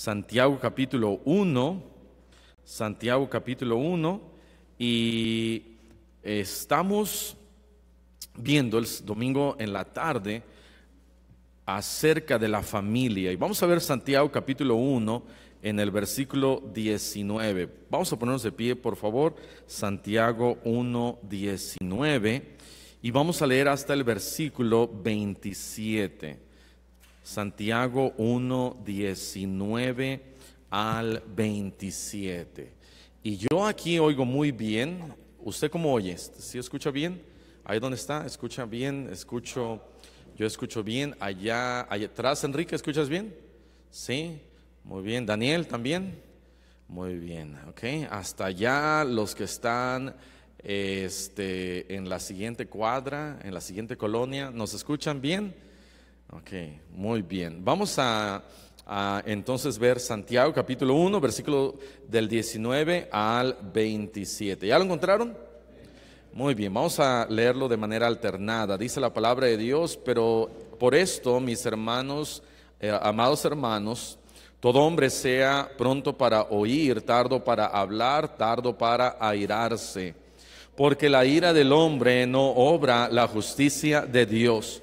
Santiago capítulo 1, Santiago capítulo 1, y estamos viendo el domingo en la tarde acerca de la familia. Y vamos a ver Santiago capítulo 1 en el versículo 19. Vamos a ponernos de pie, por favor. Santiago 1, 19. Y vamos a leer hasta el versículo 27. Santiago 1, 19 al 27. Y yo aquí oigo muy bien. ¿Usted cómo oye? ¿Sí escucha bien? Ahí donde está, escucha bien, yo escucho bien. Allá atrás, Enrique, ¿escuchas bien? Sí, muy bien. Daniel, ¿también? Muy bien, ok. Hasta allá los que están en la siguiente cuadra, en la siguiente colonia, ¿nos escuchan bien? Ok, muy bien. Vamos a entonces ver Santiago capítulo 1, versículo del 19 al 27. ¿Ya lo encontraron? Muy bien, vamos a leerlo de manera alternada. Dice la palabra de Dios: pero por esto, mis hermanos, amados hermanos, todo hombre sea pronto para oír, tardo para hablar, tardo para airarse, porque la ira del hombre no obra la justicia de Dios.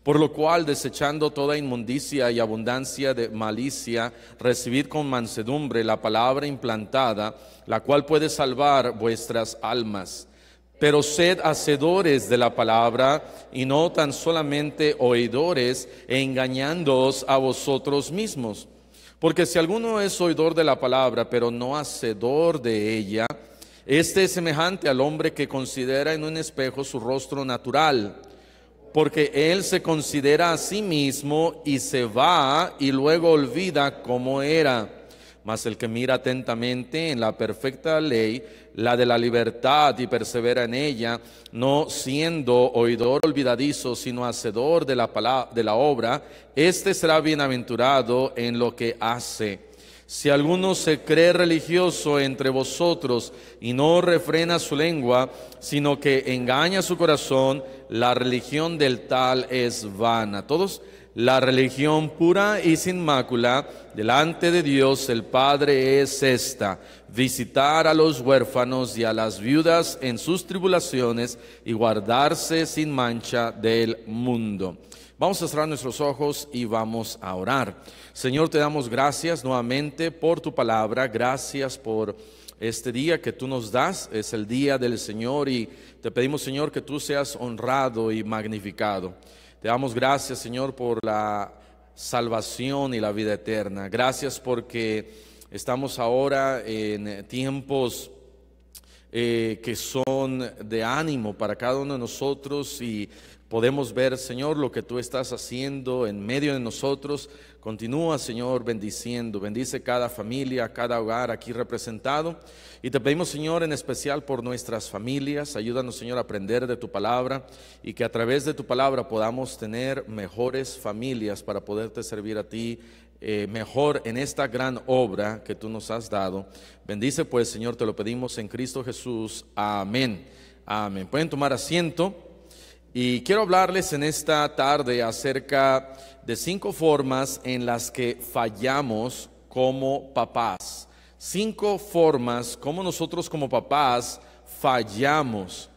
Por lo cual, desechando toda inmundicia y abundancia de malicia, recibid con mansedumbre la palabra implantada, la cual puede salvar vuestras almas. Pero sed hacedores de la palabra, y no tan solamente oidores, engañándoos a vosotros mismos. Porque si alguno es oidor de la palabra, pero no hacedor de ella, este es semejante al hombre que considera en un espejo su rostro natural, porque él se considera a sí mismo y se va y luego olvida cómo era. Mas el que mira atentamente en la perfecta ley, la de la libertad, y persevera en ella, no siendo oidor olvidadizo, sino hacedor de la obra, este será bienaventurado en lo que hace. Si alguno se cree religioso entre vosotros y no refrena su lengua, sino que engaña su corazón, la religión del tal es vana. Todos, la religión pura y sin mácula delante de Dios el Padre es esta: visitar a los huérfanos y a las viudas en sus tribulaciones y guardarse sin mancha del mundo. Vamos a cerrar nuestros ojos y vamos a orar. Señor, te damos gracias nuevamente por tu palabra. Gracias por este día que tú nos das. Es el día del Señor y te pedimos, Señor, que tú seas honrado y magnificado. Te damos gracias, Señor, por la salvación y la vida eterna. Gracias porque estamos ahora en tiempos que son de ánimo para cada uno de nosotros, y podemos ver, Señor, lo que tú estás haciendo en medio de nosotros. Continúa, Señor, bendiciendo. Bendice cada familia, cada hogar aquí representado. Y te pedimos, Señor, en especial por nuestras familias. Ayúdanos, Señor, a aprender de tu palabra, y que a través de tu palabra podamos tener mejores familias para poderte servir a ti mejor en esta gran obra que tú nos has dado. Bendice pues, Señor, te lo pedimos en Cristo Jesús. Amén. Amén. Pueden tomar asiento. Y quiero hablarles en esta tarde acerca de 5 formas en las que fallamos como papás. 5 formas como nosotros como papás fallamos.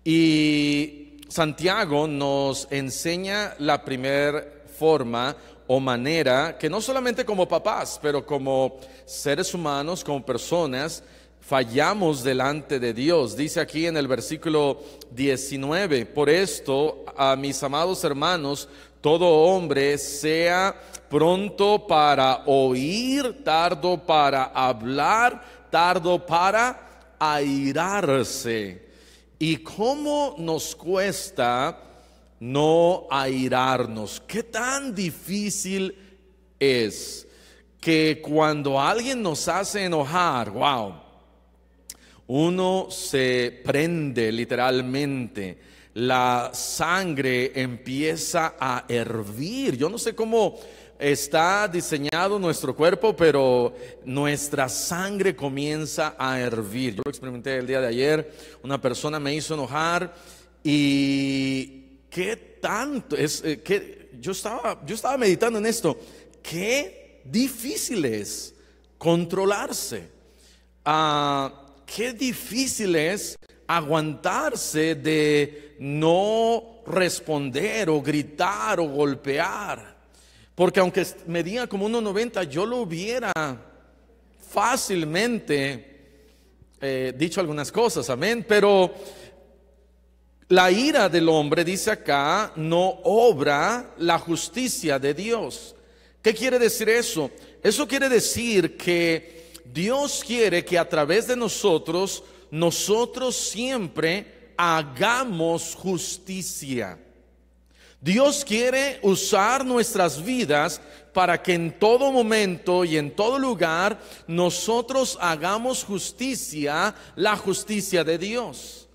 Y Santiago nos enseña la primera forma o manera que no solamente como papás, pero como seres humanos, como personas, fallamos delante de Dios. Dice aquí en el versículo 19: por esto, a mis amados hermanos, todo hombre sea pronto para oír, tardo para hablar, tardo para airarse. ¿Y cómo nos cuesta no airarnos? ¿Qué tan difícil es que cuando alguien nos hace enojar, uno se prende literalmente, la sangre empieza a hervir? Yo no sé cómo está diseñado nuestro cuerpo, pero nuestra sangre comienza a hervir. Yo lo experimenté el día de ayer. Una persona me hizo enojar y ¿qué tanto es que yo estaba meditando en esto? ¿Qué difícil es controlarse. Qué difícil es aguantarse de no responder o gritar o golpear. Porque aunque medía como 1.90, yo lo hubiera fácilmente dicho algunas cosas, amén. Pero la ira del hombre, dice acá, no obra la justicia de Dios. ¿Qué quiere decir eso? Eso quiere decir que Dios quiere que a través de nosotros siempre hagamos justicia. Dios quiere usar nuestras vidas para que en todo momento y en todo lugar nosotros hagamos justicia, la justicia de Dios.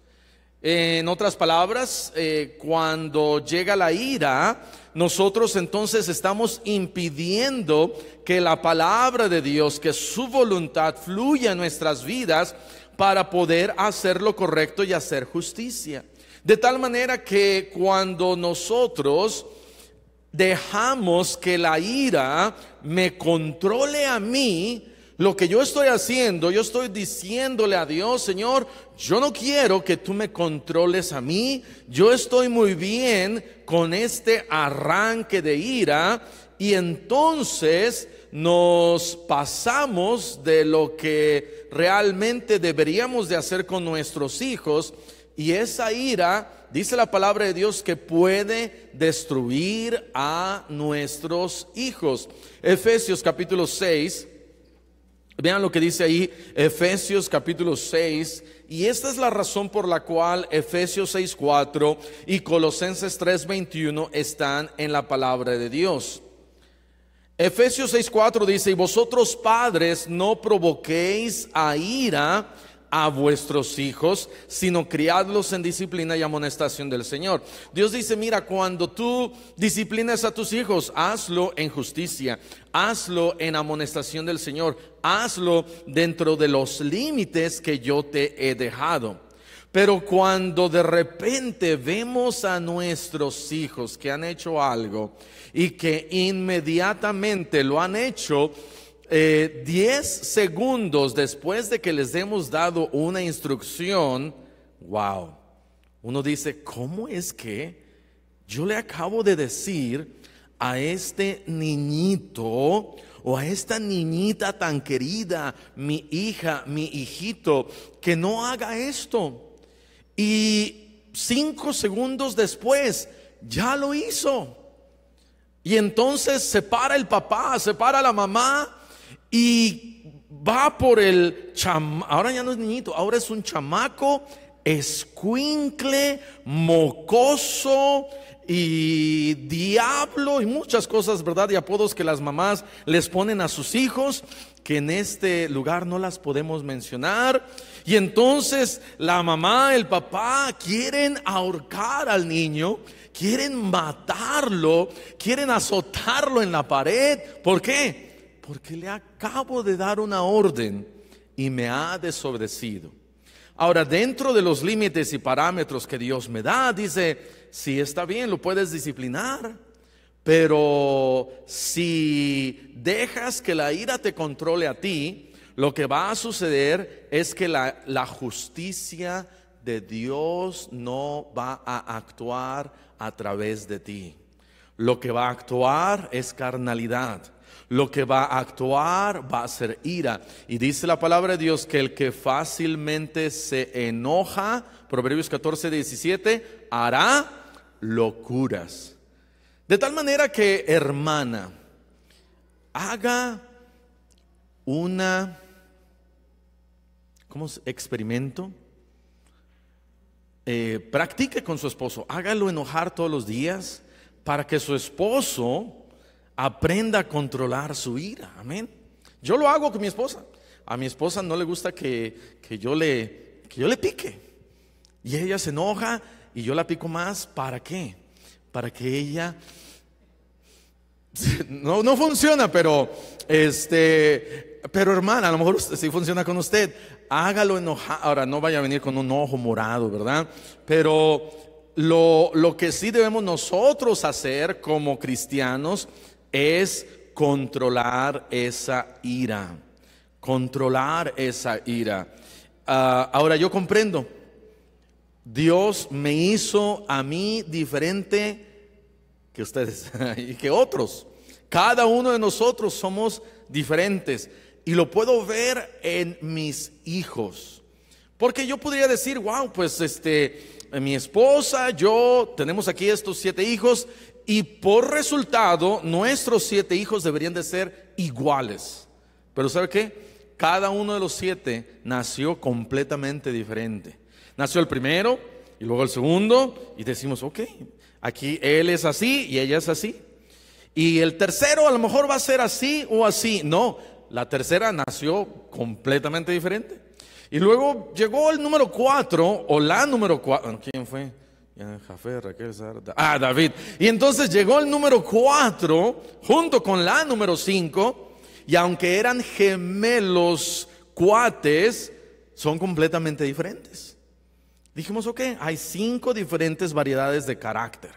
En otras palabras, cuando llega la ira, nosotros entonces estamos impidiendo que la palabra de Dios, que su voluntad fluya en nuestras vidas para poder hacer lo correcto y hacer justicia. De tal manera que cuando nosotros dejamos que la ira me controle a mí, lo que yo estoy haciendo, yo estoy diciéndole a Dios: Señor, yo no quiero que tú me controles a mí, yo estoy muy bien con este arranque de ira. Y entonces nos pasamos de lo que realmente deberíamos de hacer con nuestros hijos. Y esa ira, dice la palabra de Dios, que puede destruir a nuestros hijos. Efesios capítulo 6, vean lo que dice ahí, Efesios capítulo 6. Y esta es la razón por la cual Efesios 6:4 y Colosenses 3:21 están en la palabra de Dios. Efesios 6:4 dice: y vosotros padres, no provoquéis a ira a vuestros hijos, sino criadlos en disciplina y amonestación del Señor. Dios dice: mira, cuando tú disciplinas a tus hijos, hazlo en justicia, hazlo en amonestación del Señor, hazlo dentro de los límites que yo te he dejado. Pero cuando de repente vemos a nuestros hijos que han hecho algo y que inmediatamente lo han hecho 10 segundos después de que les hemos dado una instrucción, wow, uno dice: ¿cómo es que yo le acabo de decir a este niñito o a esta niñita tan querida, mi hija, mi hijito, que no haga esto? Y 5 segundos después ya lo hizo. Y entonces se para el papá, se para la mamá y va por ahora ya no es niñito, ahora es un chamaco, escuincle, mocoso y diablo y muchas cosas, ¿verdad? Y apodos que las mamás les ponen a sus hijos, que en este lugar no las podemos mencionar. Y entonces la mamá, el papá quieren ahorcar al niño, quieren matarlo, quieren azotarlo en la pared. ¿Por qué? Porque le acabo de dar una orden y me ha desobedecido. Ahora, dentro de los límites y parámetros que Dios me da, dice: sí, está bien, lo puedes disciplinar, pero si dejas que la ira te controle a ti, lo que va a suceder es que la justicia de Dios no va a actuar a través de ti. Lo que va a actuar es carnalidad. Lo que va a actuar va a ser ira. Y dice la palabra de Dios que el que fácilmente se enoja, Proverbios 14:17, hará locuras. De tal manera que, hermana, haga experimento. Practique con su esposo, hágalo enojar todos los días para que su esposo aprenda a controlar su ira. Amén. Yo lo hago con mi esposa. A mi esposa no le gusta que yo le pique, y ella se enoja y yo la pico más. ¿Para qué? Para que ella no funciona, pero hermana, a lo mejor sí funciona con usted. Hágalo enojar. Ahora, no vaya a venir con un ojo morado, ¿verdad? Pero lo que sí debemos nosotros hacer como cristianos es controlar esa ira. Controlar esa ira. Ahora yo comprendo. Dios me hizo a mí diferente que ustedes y que otros. Cada uno de nosotros somos diferentes. Y lo puedo ver en mis hijos. Porque yo podría decir, wow, pues mi esposa, yo, tenemos aquí estos 7 hijos. Y por resultado, nuestros 7 hijos deberían de ser iguales. Pero ¿sabe qué? Cada uno de los 7 nació completamente diferente. Nació el primero y luego el segundo y decimos, ok, aquí él es así y ella es así. Y el tercero a lo mejor va a ser así o así. No, la tercera nació completamente diferente. Y luego llegó el número 4 o la número 4. ¿Quién fue? Jafé, Raquel, Sara. David. Y entonces llegó el número 4 junto con la número 5. Y aunque eran gemelos cuates, son completamente diferentes. Dijimos, ok, hay 5 diferentes variedades de carácter.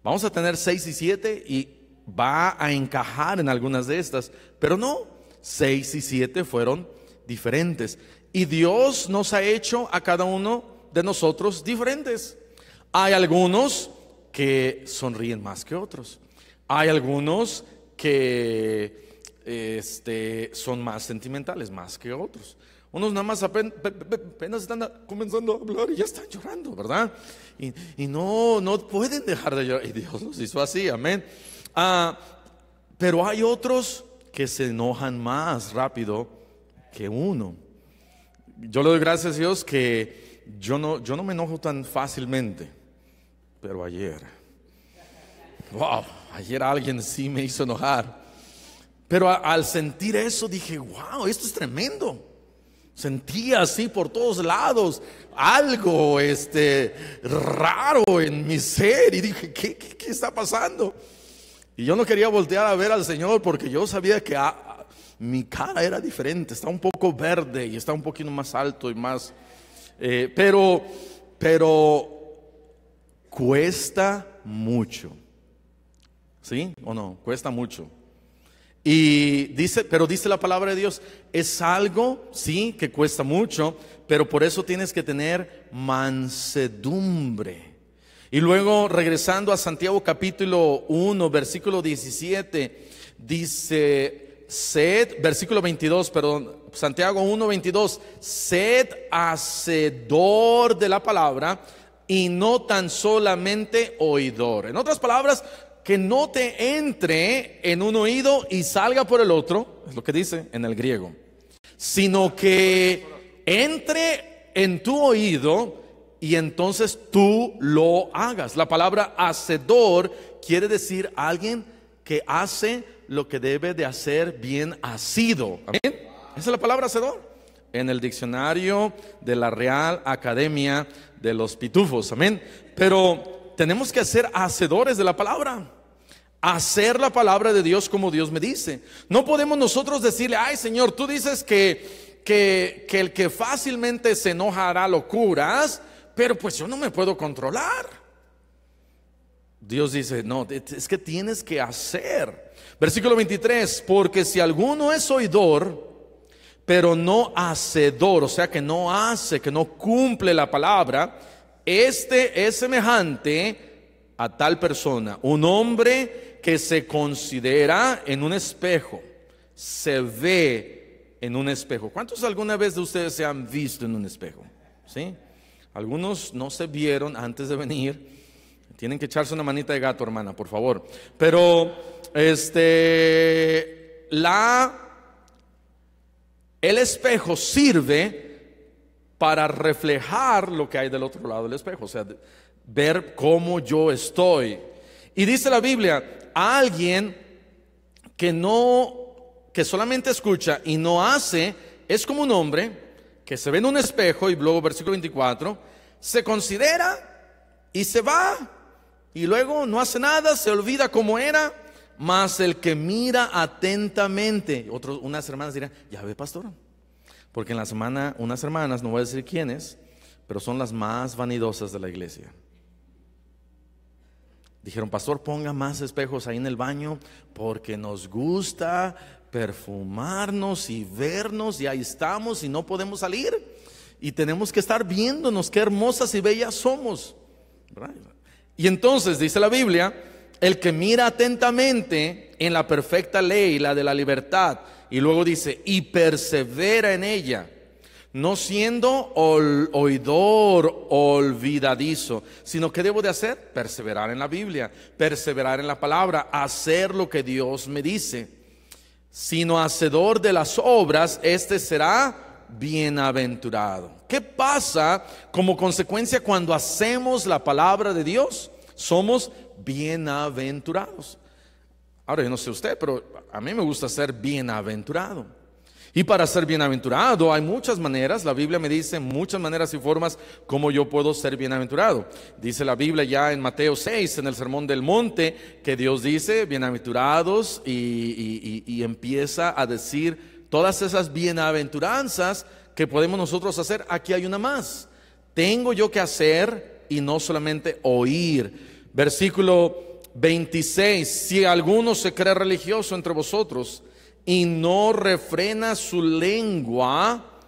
Vamos a tener 6 y 7 y va a encajar en algunas de estas. Pero no, 6 y 7 fueron diferentes. Y Dios nos ha hecho a cada uno de nosotros diferentes. Hay algunos que sonríen más que otros. Hay algunos que son más sentimentales, más que otros. Unos nada más apenas están comenzando a hablar y ya están llorando, ¿verdad? Y no pueden dejar de llorar. Y Dios los hizo así, amén. Pero hay otros que se enojan más rápido que uno. Yo le doy gracias a Dios que yo no me enojo tan fácilmente. Pero ayer alguien sí me hizo enojar. Pero al sentir eso dije, wow, esto es tremendo. Sentía así por todos lados algo raro en mi ser. Y dije, ¿qué está pasando? Y yo no quería voltear a ver al Señor porque yo sabía que mi cara era diferente. Está un poco verde y está un poquito más alto y más pero cuesta mucho. ¿Sí o no? Cuesta mucho. Y dice la palabra de Dios, es algo, sí, que cuesta mucho, pero por eso tienes que tener mansedumbre. Y luego, regresando a Santiago capítulo 1, versículo 17, dice, versículo 22, perdón, Santiago 1, 22, sed hacedor de la palabra y no tan solamente oidor. En otras palabras, que no te entre en un oído y salga por el otro, es lo que dice en el griego, sino que entre en tu oído y entonces tú lo hagas. La palabra hacedor quiere decir alguien que hace lo que debe de hacer bien hacido. ¿Amén? Esa es la palabra hacedor en el diccionario de la Real Academia de los Pitufos. Amén. Pero tenemos que ser hacedores de la palabra. Hacer la palabra de Dios como Dios me dice. No podemos nosotros decirle, ay Señor, tú dices que el que fácilmente se enoja hará locuras, pero pues yo no me puedo controlar. Dios dice, no, es que tienes que hacer. Versículo 23, porque si alguno es oidor, pero no hacedor, o sea que no hace, que no cumple la palabra, este es semejante a tal persona, un hombre que se considera en un espejo, se ve en un espejo. ¿Cuántos alguna vez de ustedes se han visto en un espejo? ¿Sí? Algunos no se vieron antes de venir. Tienen que echarse una manita de gato, hermana, por favor. Pero el espejo sirve para reflejar lo que hay del otro lado del espejo, o sea, ver cómo yo estoy. Y dice la Biblia, a alguien que solamente escucha y no hace, es como un hombre que se ve en un espejo, y luego versículo 24, se considera y se va, y luego no hace nada, se olvida cómo era. Mas el que mira atentamente, unas hermanas dirán, ya ve, pastor, porque en la semana unas hermanas, no voy a decir quiénes, pero son las más vanidosas de la iglesia. Dijeron, pastor, ponga más espejos ahí en el baño porque nos gusta perfumarnos y vernos, y ahí estamos y no podemos salir. Y tenemos que estar viéndonos qué hermosas y bellas somos, ¿verdad? Y entonces dice la Biblia, el que mira atentamente en la perfecta ley, la de la libertad, y luego dice, y persevera en ella, no siendo oidor olvidadizo, sino que debo de hacer, perseverar en la Biblia, perseverar en la palabra, hacer lo que Dios me dice, sino hacedor de las obras, este será bienaventurado. ¿Qué pasa como consecuencia cuando hacemos la palabra de Dios? Somos bienaventurados. Ahora, yo no sé usted, pero a mí me gusta ser bienaventurado. Y para ser bienaventurado hay muchas maneras. La Biblia me dice muchas maneras y formas como yo puedo ser bienaventurado. Dice la Biblia ya en Mateo 6, en el Sermón del Monte, que Dios dice bienaventurados y empieza a decir todas esas bienaventuranzas que podemos nosotros hacer. Aquí hay una más. Tengo yo que hacer y no solamente oír. Versículo 26, si alguno se cree religioso entre vosotros y no refrena su lengua,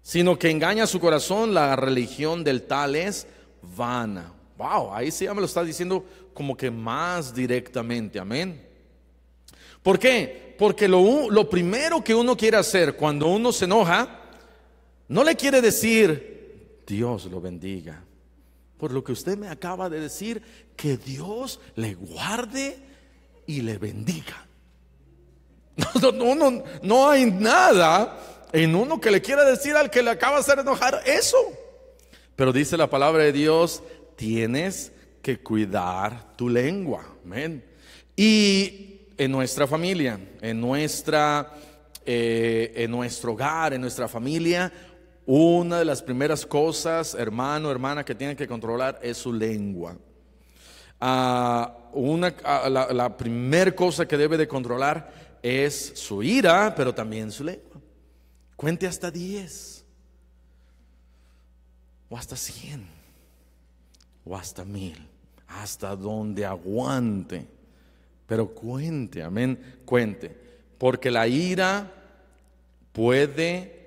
sino que engaña su corazón, la religión del tal es vana. Wow, ahí sí ya me lo está diciendo como que más directamente, amén. ¿Por qué? Porque lo primero que uno quiere hacer cuando uno se enoja, no le quiere decir, Dios lo bendiga, por lo que usted me acaba de decir, que Dios le guarde y le bendiga. No hay nada en uno que le quiera decir al que le acaba de hacer enojar eso. Pero dice la palabra de Dios, tienes que cuidar tu lengua. Amén. Y en nuestra familia, en nuestro hogar, en nuestra familia, una de las primeras cosas, hermano, hermana, que tienen que controlar es su lengua. La primera cosa que debe de controlar es su ira, pero también su lengua. Cuente hasta 10 o hasta 100 o hasta 1000, hasta donde aguante, pero cuente, amén, cuente, porque la ira puede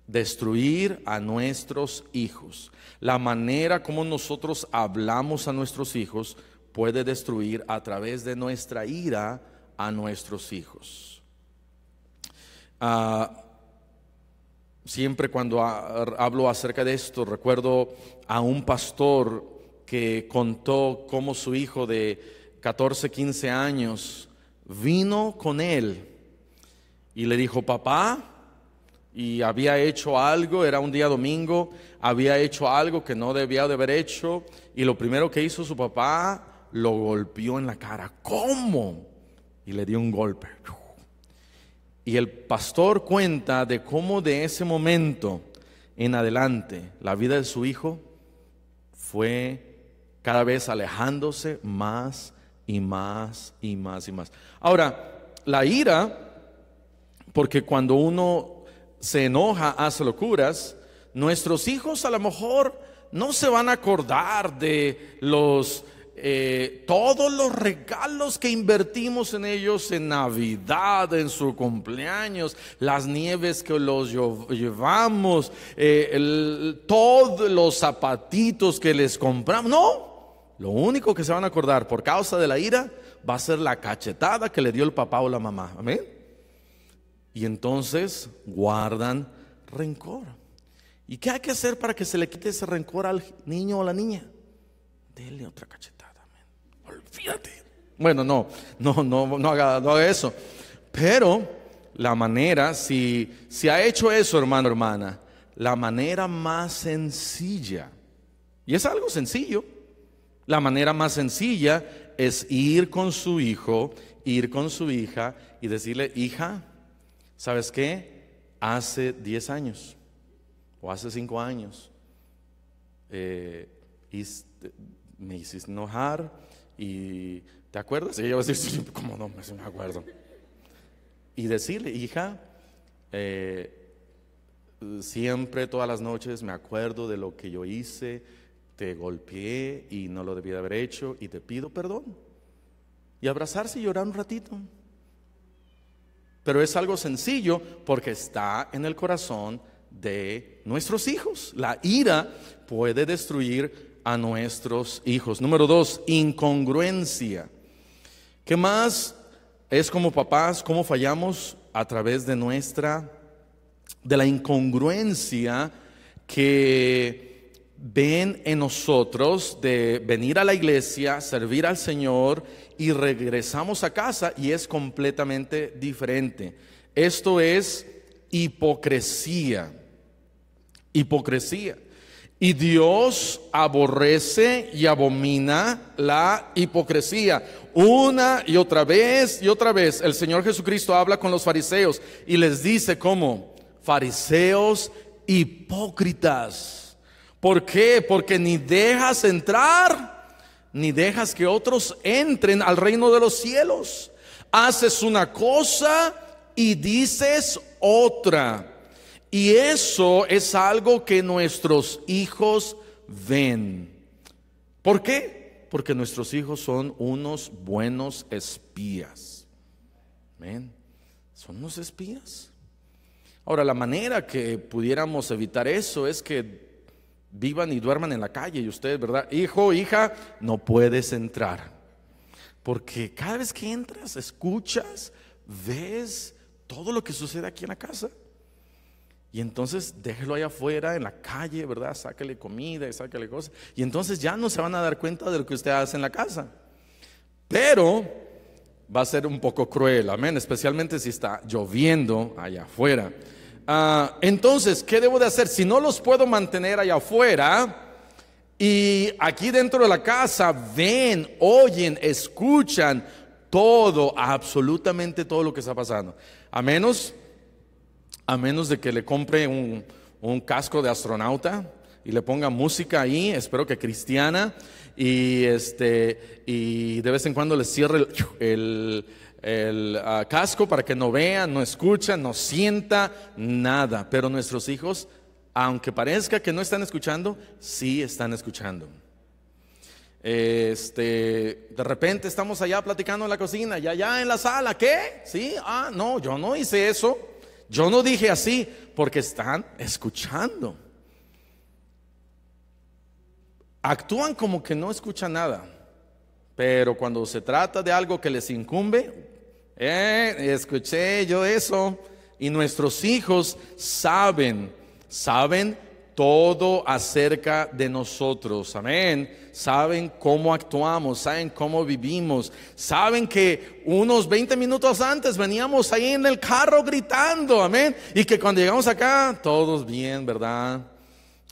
destruir a nuestros hijos. La manera como nosotros hablamos a nuestros hijos puede destruir a través de nuestra ira a nuestros hijos. Siempre cuando hablo acerca de esto, recuerdo a un pastor que contó cómo su hijo de 14, 15 años vino con él y le dijo, papá, y había hecho algo, era un día domingo, había hecho algo que no debía de haber hecho, y lo primero que hizo su papá, lo golpeó en la cara. ¿Cómo? Y le dio un golpe. Y el pastor cuenta de cómo de ese momento en adelante la vida de su hijo fue cada vez alejándose más y más y más y más. Ahora, la ira, porque cuando uno se enoja, hace locuras, nuestros hijos a lo mejor no se van a acordar de todos los regalos que invertimos en ellos en Navidad, en su cumpleaños, las nieves que los llevamos, todos los zapatitos que les compramos. No, lo único que se van a acordar por causa de la ira va a ser la cachetada que le dio el papá o la mamá. Amén. Y entonces guardan rencor. ¿Y qué hay que hacer para que se le quite ese rencor al niño o la niña? Dele otra cachetada. Olvídate. Bueno, no haga eso. Pero la manera, si ha hecho eso, hermano, hermana, la manera más sencilla, y es algo sencillo, la manera más sencilla es ir con su hijo, ir con su hija y decirle, hija, ¿sabes qué? Hace 10 años o hace 5 años me hiciste enojar y ¿te acuerdas? Y ella va a decir, ¿cómo no me acuerdo? Y decirle, hija, siempre todas las noches me acuerdo de lo que yo hice te golpeé y no lo debía haber hecho y te pido perdón. Y abrazarse y llorar un ratito. Pero es algo sencillo porque está en el corazón de nuestros hijos. La ira puede destruir a nuestros hijos. Número 2, incongruencia. ¿Qué más es como papás? ¿Cómo fallamos? A través de la incongruencia que ven en nosotros de venir a la iglesia, servir al Señor y regresamos a casa y es completamente diferente. Esto es hipocresía. Hipocresía. Y Dios aborrece y abomina la hipocresía. Una y otra vez el Señor Jesucristo habla con los fariseos y les dice como fariseos hipócritas. ¿Por qué? Porque ni dejas entrar, ni dejas que otros entren al reino de los cielos. Haces una cosa y dices otra. Y eso es algo que nuestros hijos ven. ¿Por qué? Porque nuestros hijos son unos buenos espías. ¿Ven? Son unos espías. Ahora, la manera que pudiéramos evitar eso es que vivan y duerman en la calle. Y ustedes, ¿verdad? Hijo, hija, no puedes entrar. Porque cada vez que entras, escuchas, ves todo lo que sucede aquí en la casa. Y entonces déjelo allá afuera en la calle, ¿verdad? Sáquele comida y sáquele cosas. Y entonces ya no se van a dar cuenta de lo que usted hace en la casa. Pero va a ser un poco cruel, amén. Especialmente si está lloviendo allá afuera. Entonces, ¿qué debo de hacer? Si no los puedo mantener allá afuera y aquí dentro de la casa ven, oyen, escuchan todo, absolutamente todo lo que está pasando. A menos de que le compre un casco de astronauta y le ponga música ahí, espero que cristiana, y de vez en cuando le cierre el casco para que no vean, no escuchan, no sienta nada. Pero nuestros hijos, aunque parezca que no están escuchando, sí están escuchando. De repente estamos allá platicando en la cocina y allá en la sala, ¿qué? ¿Sí? No, yo no hice eso. Yo no dije así, porque están escuchando. Actúan como que no escuchan nada, pero cuando se trata de algo que les incumbe, escuché yo eso. Y nuestros hijos saben todo acerca de nosotros, amén. Saben cómo actuamos, saben cómo vivimos, saben que unos 20 minutos antes veníamos ahí en el carro gritando, amén. Y que cuando llegamos acá, todos bien, ¿verdad?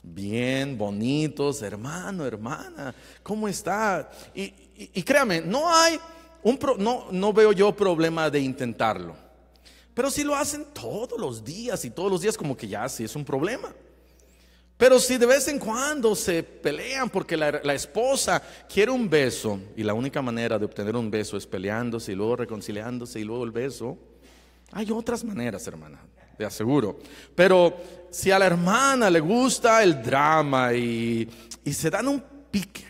Bien, bonitos, hermano, hermana, ¿cómo está? Y créame, no veo yo problema de intentarlo. Pero si lo hacen todos los días y todos los días, como que ya sí es un problema. Pero si de vez en cuando se pelean porque la esposa quiere un beso y la única manera de obtener un beso es peleándose y luego reconciliándose y luego el beso, hay otras maneras, hermana, te aseguro. Pero si a la hermana le gusta el drama y se dan un pique,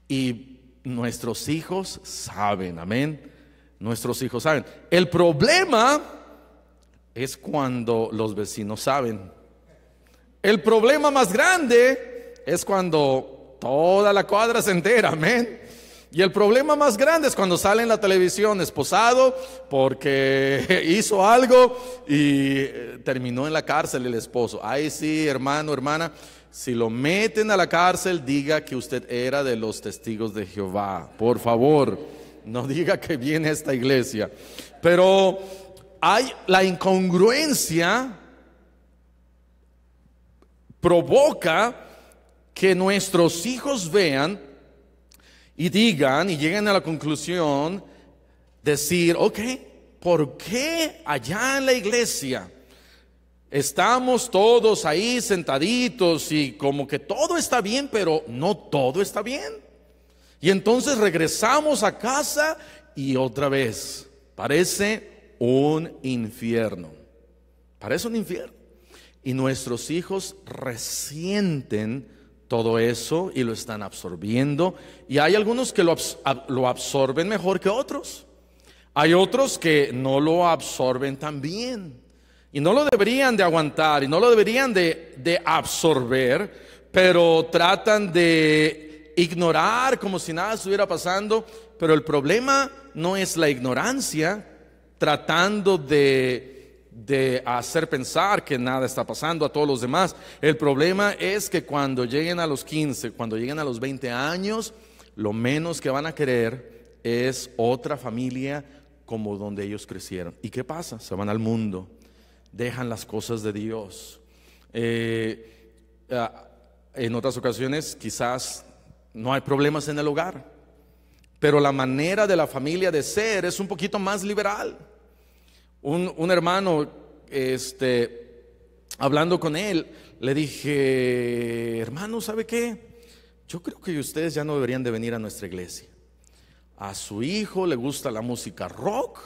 y nuestros hijos saben, amén, nuestros hijos saben. El problema es cuando los vecinos saben. El problema más grande es cuando toda la cuadra se entera, amén. Y el problema más grande es cuando sale en la televisión esposado porque hizo algo y terminó en la cárcel el esposo. Ay, sí, hermano, hermana, si lo meten a la cárcel, diga que usted era de los testigos de Jehová. Por favor, no diga que viene a esta iglesia. Pero hay la incongruencia provoca que nuestros hijos vean y digan y lleguen a la conclusión, decir, ok, ¿por qué allá en la iglesia estamos todos ahí sentaditos y como que todo está bien, pero no todo está bien? Y entonces regresamos a casa y otra vez parece un infierno. Parece un infierno. Y nuestros hijos resienten todo eso y lo están absorbiendo. Y hay algunos que lo absorben mejor que otros. Hay otros que no lo absorben tan bien. Y no lo deberían de aguantar y no lo deberían de absorber, pero tratan de ignorar como si nada estuviera pasando. Pero el problema no es la ignorancia, tratando de hacer pensar que nada está pasando a todos los demás. El problema es que cuando lleguen a los 15, cuando lleguen a los 20 años, lo menos que van a querer es otra familia como donde ellos crecieron. ¿Y qué pasa? Se van al mundo, dejan las cosas de Dios. En otras ocasiones quizás no hay problemas en el hogar, pero la manera de la familia de ser es un poquito más liberal. Un hermano, hablando con él, le dije: hermano, ¿sabe qué? Yo creo que ustedes ya no deberían de venir a nuestra iglesia. A su hijo le gusta la música rock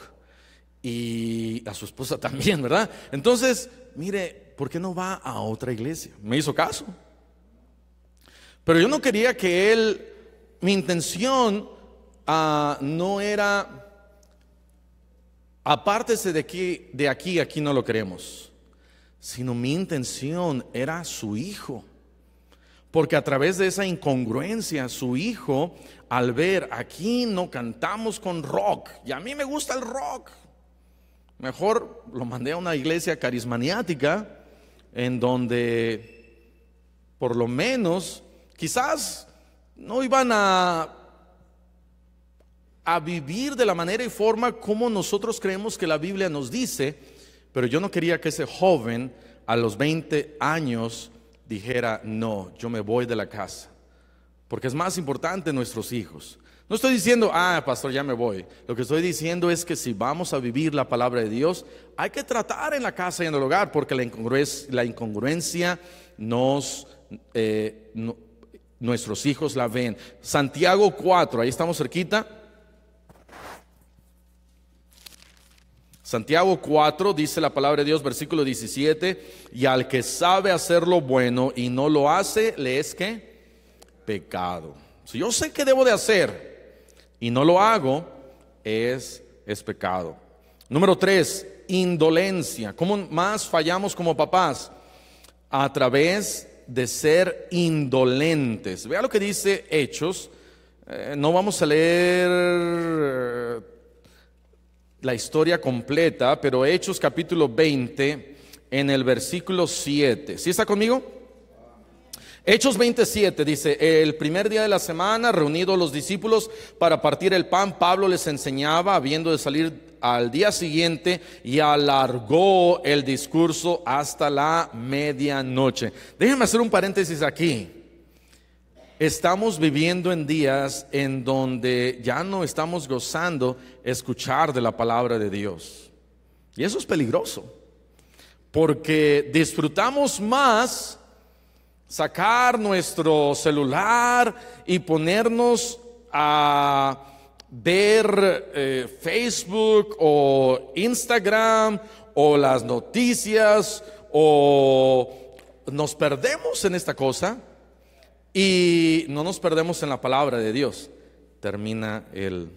y a su esposa también, ¿verdad? Entonces, mire, ¿por qué no va a otra iglesia? Me hizo caso. Pero yo no quería que él, mi intención no era: apártese de aquí no lo queremos. Sino mi intención era su hijo. Porque a través de esa incongruencia, su hijo, al ver, aquí no cantamos con rock, y a mí me gusta el rock, mejor lo mandé a una iglesia carismática, en donde por lo menos quizás no iban a vivir de la manera y forma como nosotros creemos que la Biblia nos dice. Pero yo no quería que ese joven a los 20 años dijera: no, yo me voy de la casa, porque es más importante nuestros hijos. No estoy diciendo: pastor, ya me voy. Lo que estoy diciendo es que si vamos a vivir la palabra de Dios, hay que tratar en la casa y en el hogar, porque la incongruencia nuestros hijos la ven. Santiago 4, ahí estamos cerquita. Santiago 4 dice la palabra de Dios, versículo 17: y al que sabe hacer lo bueno y no lo hace, le es ¿qué? Pecado. Si yo sé que debo de hacer y no lo hago, es pecado. Número 3, indolencia. ¿Cómo más fallamos como papás? A través de ser indolentes. Vea lo que dice Hechos. No vamos a leer la historia completa, pero Hechos capítulo 20 en el versículo 7. ¿Sí está conmigo? Hechos 27 dice: el primer día de la semana, reunidos los discípulos para partir el pan, Pablo les enseñaba, habiendo de salir al día siguiente, y alargó el discurso hasta la medianoche. Déjenme hacer un paréntesis aquí. Estamos viviendo en días en donde ya no estamos gozando escuchar de la palabra de Dios. Y eso es peligroso, porque disfrutamos más sacar nuestro celular y ponernos a ver Facebook o Instagram o las noticias, o nos perdemos en esta cosa. Y no nos perdemos en la palabra de Dios. Termina el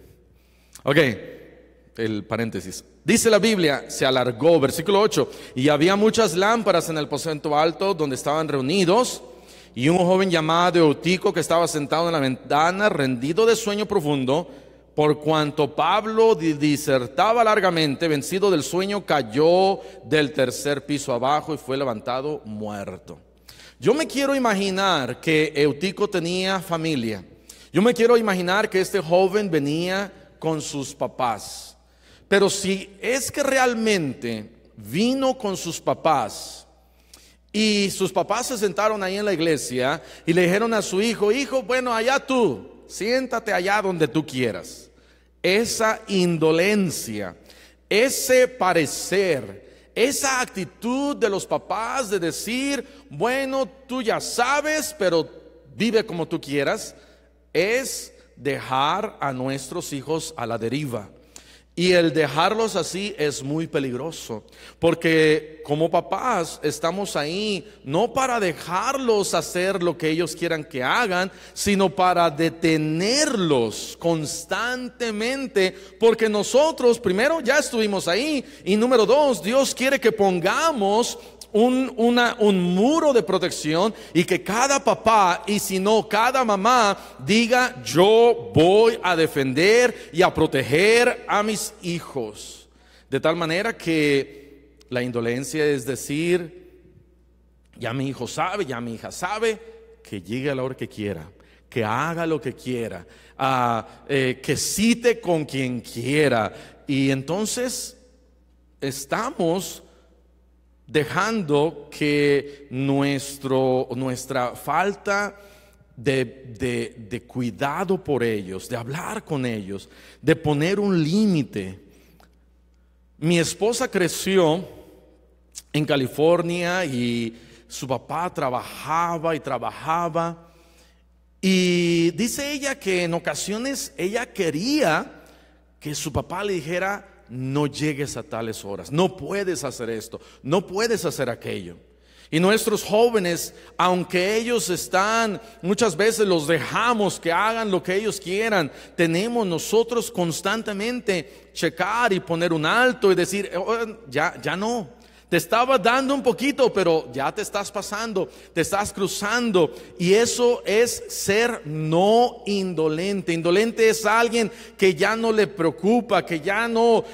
paréntesis. Dice la Biblia, se alargó, versículo 8: y había muchas lámparas en el aposento alto donde estaban reunidos, y un joven llamado Eutico, que estaba sentado en la ventana, rendido de sueño profundo, por cuanto Pablo disertaba largamente, vencido del sueño, cayó del tercer piso abajo y fue levantado muerto. Yo me quiero imaginar que Eutico tenía familia. Yo me quiero imaginar que este joven venía con sus papás. Pero si es que realmente vino con sus papás y sus papás se sentaron ahí en la iglesia y le dijeron a su hijo: hijo, bueno, allá tú, siéntate allá donde tú quieras. Esa indolencia, ese parecer, esa actitud de los papás de decir: bueno, tú ya sabes, pero vive como tú quieras, es dejar a nuestros hijos a la deriva. Y el dejarlos así es muy peligroso, porque como papás estamos ahí no para dejarlos hacer lo que ellos quieran que hagan, sino para detenerlos constantemente, porque nosotros primero ya estuvimos ahí, y número dos, Dios quiere que pongamos un muro de protección, y que cada papá, y si no cada mamá, diga: yo voy a defender y a proteger a mis hijos. De tal manera que la indolencia es decir: ya mi hijo sabe, ya mi hija sabe, que llegue a la hora que quiera, que haga lo que quiera, que cite con quien quiera. Y entonces estamos dejando que nuestra falta de cuidado por ellos, de hablar con ellos, de poner un límite. Mi esposa creció en California y su papá trabajaba y trabajaba, y dice ella que en ocasiones ella quería que su papá le dijera: no llegues a tales horas, no puedes hacer esto, no puedes hacer aquello. Y nuestros jóvenes, aunque ellos están, muchas veces los dejamos que hagan lo que ellos quieran, tenemos nosotros constantemente checar y poner un alto y decir: ya no. Te estaba dando un poquito, pero ya te estás pasando, te estás cruzando. Y eso es ser no indolente. Indolente es alguien que ya no le preocupa, que ya no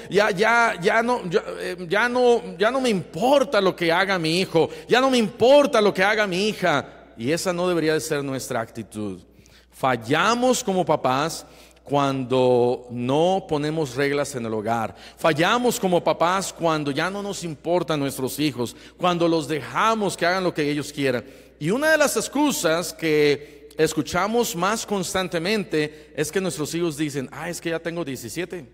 me importa lo que haga mi hijo, ya no me importa lo que haga mi hija. Y esa no debería de ser nuestra actitud. Fallamos como papás cuando no ponemos reglas en el hogar. Fallamos como papás cuando ya no nos importan nuestros hijos, cuando los dejamos que hagan lo que ellos quieran. Y una de las excusas que escuchamos más constantemente es que nuestros hijos dicen: es que ya tengo 17,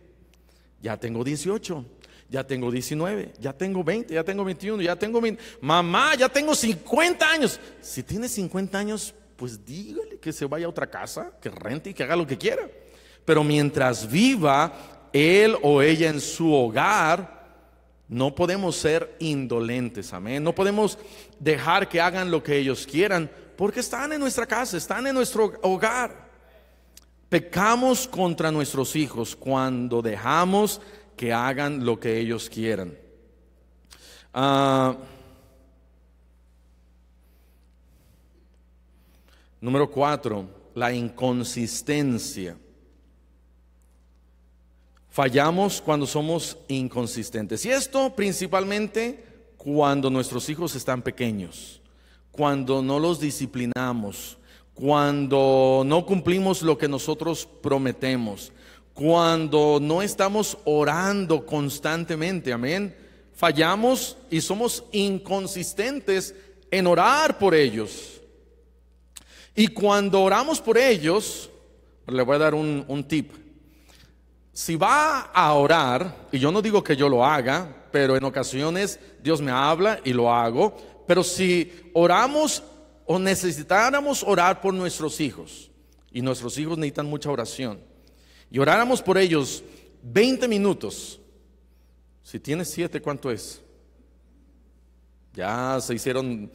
ya tengo 18, ya tengo 19, ya tengo 20, ya tengo 21, ya tengo 20. Mamá, ya tengo 50 años. Si tiene 50 años, pues dígale que se vaya a otra casa, que rente y que haga lo que quiera. Pero mientras viva él o ella en su hogar, no podemos ser indolentes, amén. No podemos dejar que hagan lo que ellos quieran, porque están en nuestra casa, están en nuestro hogar. Pecamos contra nuestros hijos cuando dejamos que hagan lo que ellos quieran. Número 4, la inconsistencia. Fallamos cuando somos inconsistentes. Y esto principalmente cuando nuestros hijos están pequeños, cuando no los disciplinamos, cuando no cumplimos lo que nosotros prometemos, cuando no estamos orando constantemente, amén. Fallamos y somos inconsistentes en orar por ellos. Y cuando oramos por ellos, le voy a dar un tip. Si va a orar, y yo no digo que yo lo haga, pero en ocasiones Dios me habla y lo hago. Pero si oramos o necesitáramos orar por nuestros hijos, y nuestros hijos necesitan mucha oración, y oráramos por ellos 20 minutos, si tienes 7, ¿cuánto es? Ya se hicieron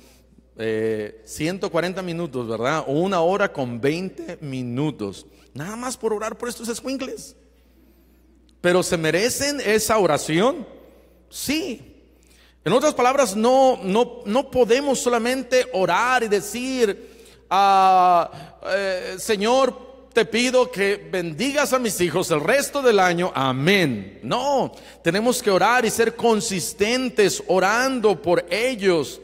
140 minutos, ¿verdad? O 1 hora con 20 minutos, nada más por orar por estos escuincles. ¿Pero se merecen esa oración? Sí. En otras palabras, no podemos solamente orar y decir: Señor, te pido que bendigas a mis hijos el resto del año, amén. No, tenemos que orar y ser consistentes orando por ellos.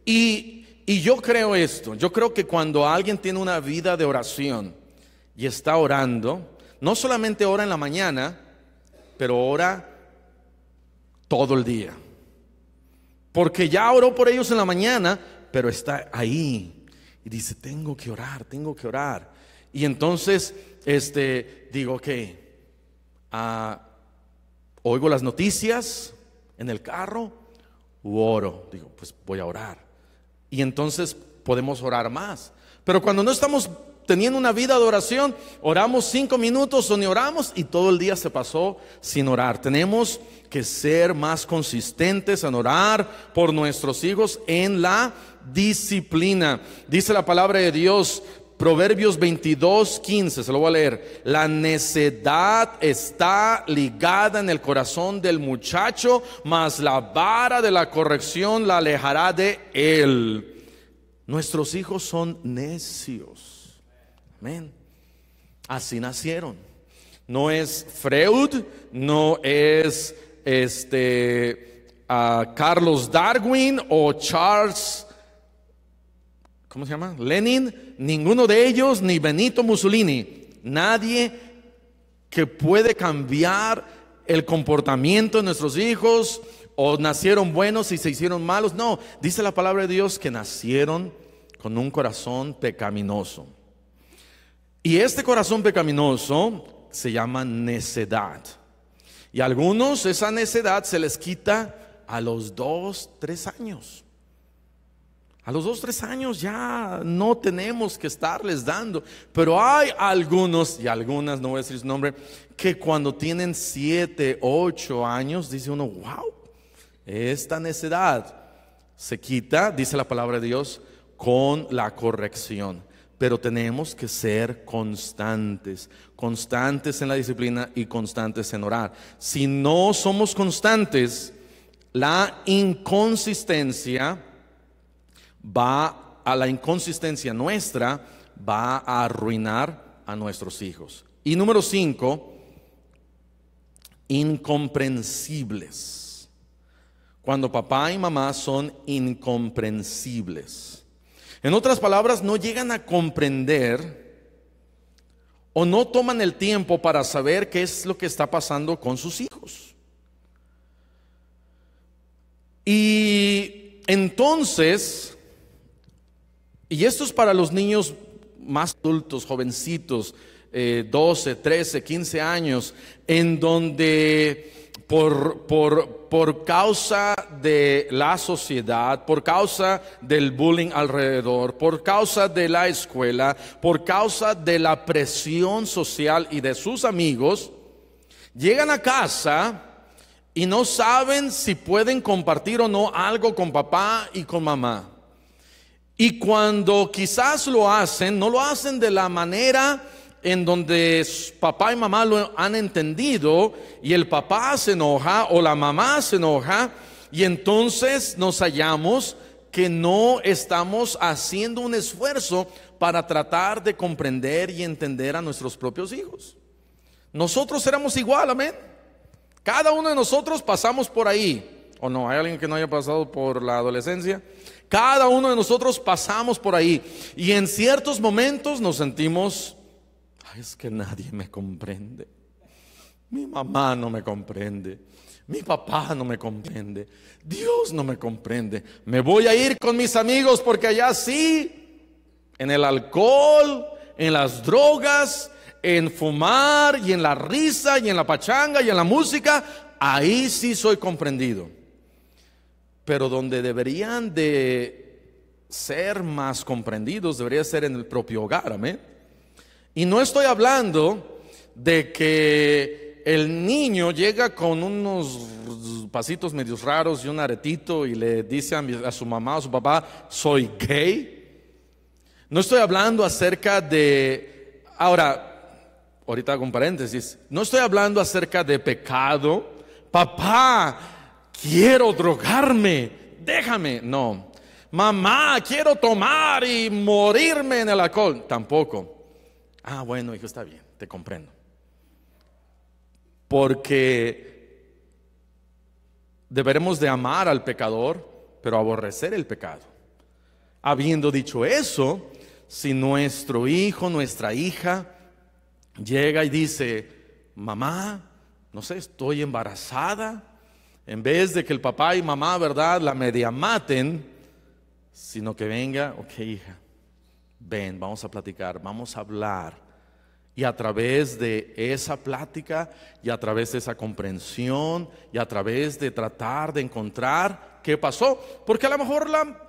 Y yo creo esto, yo creo que cuando alguien tiene una vida de oración y está orando, no solamente ora en la mañana, pero ora todo el día. Porque ya oró por ellos en la mañana, pero está ahí y dice: tengo que orar, tengo que orar. Y entonces digo que oigo las noticias en el carro u oro. Digo, pues voy a orar. Y entonces podemos orar más. Pero cuando no estamos teniendo una vida de oración, oramos 5 minutos o ni oramos y todo el día se pasó sin orar. Tenemos que ser más consistentes en orar por nuestros hijos en la disciplina. Dice la palabra de Dios, Proverbios 22:15, se lo voy a leer. La necedad está ligada en el corazón del muchacho, mas la vara de la corrección la alejará de él. Nuestros hijos son necios. Amén. Así nacieron. No es Freud, no es Carlos Darwin o Charles, ¿cómo se llama? Lenin, ninguno de ellos, ni Benito Mussolini. Nadie que puede cambiar el comportamiento de nuestros hijos, o nacieron buenos y se hicieron malos. No, dice la palabra de Dios que nacieron con un corazón pecaminoso. Y este corazón pecaminoso se llama necedad. Y a algunos esa necedad se les quita a los 2, 3 años. A los 2, 3 años ya no tenemos que estarles dando. Pero hay algunos, y algunas, no voy a decir su nombre, que cuando tienen 7, 8 años, dice uno, wow, esta necedad se quita, dice la palabra de Dios, con la corrección. Pero tenemos que ser constantes, constantes en la disciplina y constantes en orar. Si no somos constantes, la inconsistencia nuestra va a arruinar a nuestros hijos. Y número 5, incomprensibles. Cuando papá y mamá son incomprensibles. En otras palabras, no llegan a comprender o no toman el tiempo para saber qué es lo que está pasando con sus hijos. Y entonces, y esto es para los niños más adultos, jovencitos, 12, 13, 15 años, en donde por causa de la sociedad, por causa del bullying alrededor, por causa de la escuela, por causa de la presión social y de sus amigos, llegan a casa y no saben si pueden compartir o no algo con papá y con mamá. Y cuando quizás lo hacen, no lo hacen de la manera en donde papá y mamá lo han entendido, y el papá se enoja o la mamá se enoja, y entonces nos hallamos que no estamos haciendo un esfuerzo para tratar de comprender y entender a nuestros propios hijos. Nosotros éramos igual, amén. Cada uno de nosotros pasamos por ahí. ¿O no? ¿Hay alguien que no haya pasado por la adolescencia? Cada uno de nosotros pasamos por ahí. Y en ciertos momentos nos sentimos, ay, es que nadie me comprende. Mi mamá no me comprende. Mi papá no me comprende. Dios no me comprende. Me voy a ir con mis amigos porque allá sí, en el alcohol, en las drogas, en fumar y en la risa y en la pachanga y en la música, ahí sí soy comprendido. Pero donde deberían de ser más comprendidos debería ser en el propio hogar, amén. Y no estoy hablando de que el niño llega con unos pasitos medios raros y un aretito y le dice a su mamá o a su papá, soy gay. No estoy hablando acerca de, ahorita hago un paréntesis, no estoy hablando acerca de pecado. Papá, quiero drogarme, déjame. No. Mamá, quiero tomar y morirme en el alcohol. Tampoco. Bueno, hijo, está bien, te comprendo. Porque deberemos de amar al pecador, pero aborrecer el pecado. Habiendo dicho eso, si nuestro hijo, nuestra hija llega y dice, mamá, no sé, estoy embarazada, en vez de que el papá y mamá, ¿verdad?, la media maten, sino que venga, ok, hija, ven, vamos a platicar, vamos a hablar. Y a través de esa plática y a través de esa comprensión y a través de tratar de encontrar qué pasó, porque a lo mejor la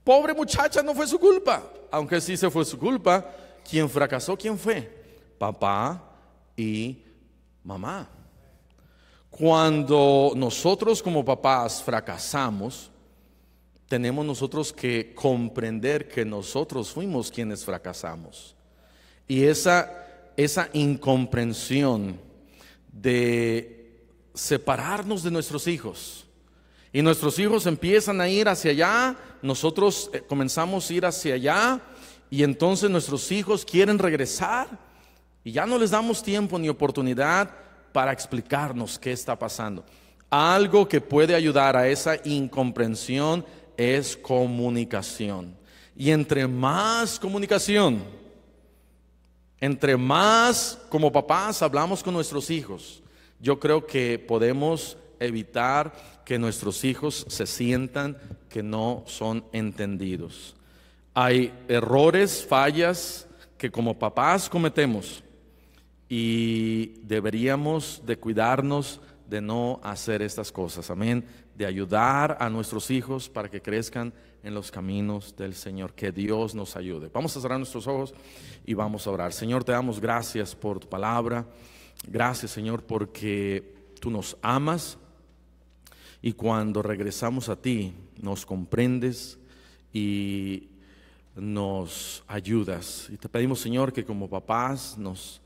pobre muchacha no fue su culpa, aunque sí se fue su culpa, quien fracasó, ¿quién fue? Papá y mamá. Cuando nosotros como papás fracasamos, tenemos nosotros que comprender que nosotros fuimos quienes fracasamos. Y esa incomprensión de separarnos de nuestros hijos, y nuestros hijos empiezan a ir hacia allá, nosotros comenzamos a ir hacia allá, y entonces nuestros hijos quieren regresar, y ya no les damos tiempo ni oportunidad para explicarnos qué está pasando. Algo que puede ayudar a esa incomprensión es comunicación. Y entre más comunicación, entre más como papás hablamos con nuestros hijos, yo creo que podemos evitar que nuestros hijos se sientan que no son entendidos. Hay errores, fallas que como papás cometemos y deberíamos de cuidarnos de no hacer estas cosas, amén, de ayudar a nuestros hijos para que crezcan en los caminos del Señor. Que Dios nos ayude. Vamos a cerrar nuestros ojos y vamos a orar. Señor, te damos gracias por tu palabra. Gracias, Señor, porque tú nos amas y cuando regresamos a ti nos comprendes y nos ayudas. Y te pedimos, Señor, que como papás nos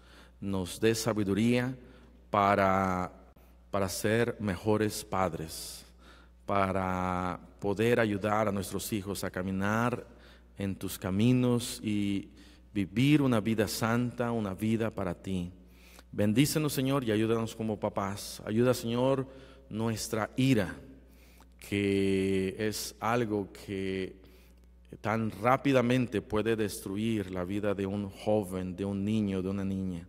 des sabiduría para ser mejores padres, para poder ayudar a nuestros hijos a caminar en tus caminos y vivir una vida santa, una vida para ti. Bendícenos, Señor, y ayúdanos como papás. Ayuda, Señor, nuestra ira, que es algo que tan rápidamente puede destruir la vida de un joven, de un niño, de una niña.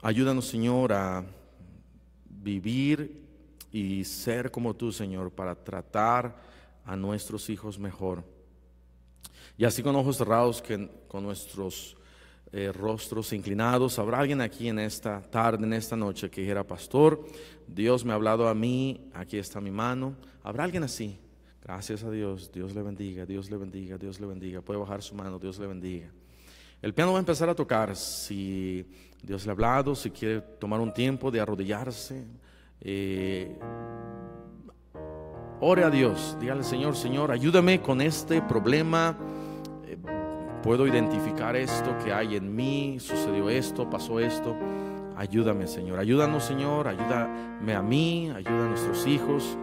Ayúdanos, Señor, a vivir y ser como tú, Señor, para tratar a nuestros hijos mejor. Y así con ojos cerrados, con nuestros rostros inclinados, habrá alguien aquí en esta tarde, en esta noche, que dijera: pastor, Dios me ha hablado a mí, aquí está mi mano. ¿Habrá alguien así? Gracias a Dios, Dios le bendiga, Dios le bendiga, Dios le bendiga. Puede bajar su mano, Dios le bendiga. El piano va a empezar a tocar. Si Dios le ha hablado, si quiere tomar un tiempo de arrodillarse, ore a Dios, dígale: Señor, ayúdame con este problema. Puedo identificar esto que hay en mí, sucedió esto, pasó esto. Ayúdame, Señor, ayúdanos, Señor, ayúdame a mí, ayuda a nuestros hijos,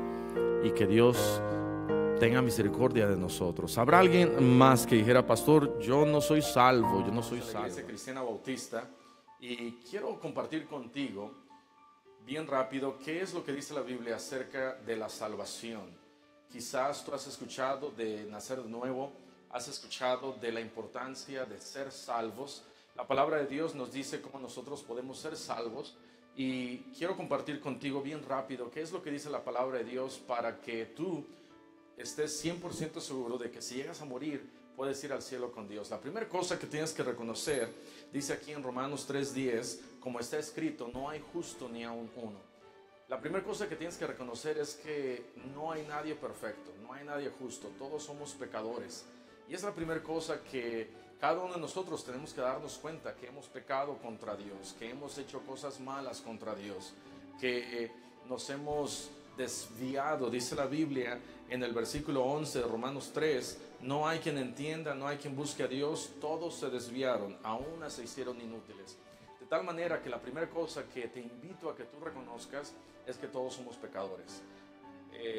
y que Dios tenga misericordia de nosotros. ¿Habrá alguien más que dijera: pastor, yo no soy salvo, yo no soy salvo? Iglesia Cristiana Bautista, y quiero compartir contigo bien rápido qué es lo que dice la Biblia acerca de la salvación. Quizás tú has escuchado de nacer de nuevo, has escuchado de la importancia de ser salvos. La palabra de Dios nos dice cómo nosotros podemos ser salvos, y quiero compartir contigo bien rápido qué es lo que dice la palabra de Dios para que tú estés 100% seguro de que si llegas a morir puedes ir al cielo con Dios. La primera cosa que tienes que reconocer, dice aquí en Romanos 3:10, como está escrito: no hay justo ni aun uno. La primera cosa que tienes que reconocer es que no hay nadie perfecto, no hay nadie justo, todos somos pecadores. Y es la primera cosa que cada uno de nosotros tenemos que darnos cuenta: que hemos pecado contra Dios, que hemos hecho cosas malas contra Dios, que nos hemos desviado. Dice la Biblia en el versículo 11 de Romanos 3: no hay quien entienda, no hay quien busque a Dios, todos se desviaron, a una se hicieron inútiles. De tal manera que la primera cosa que te invito a que tú reconozcas es que todos somos pecadores.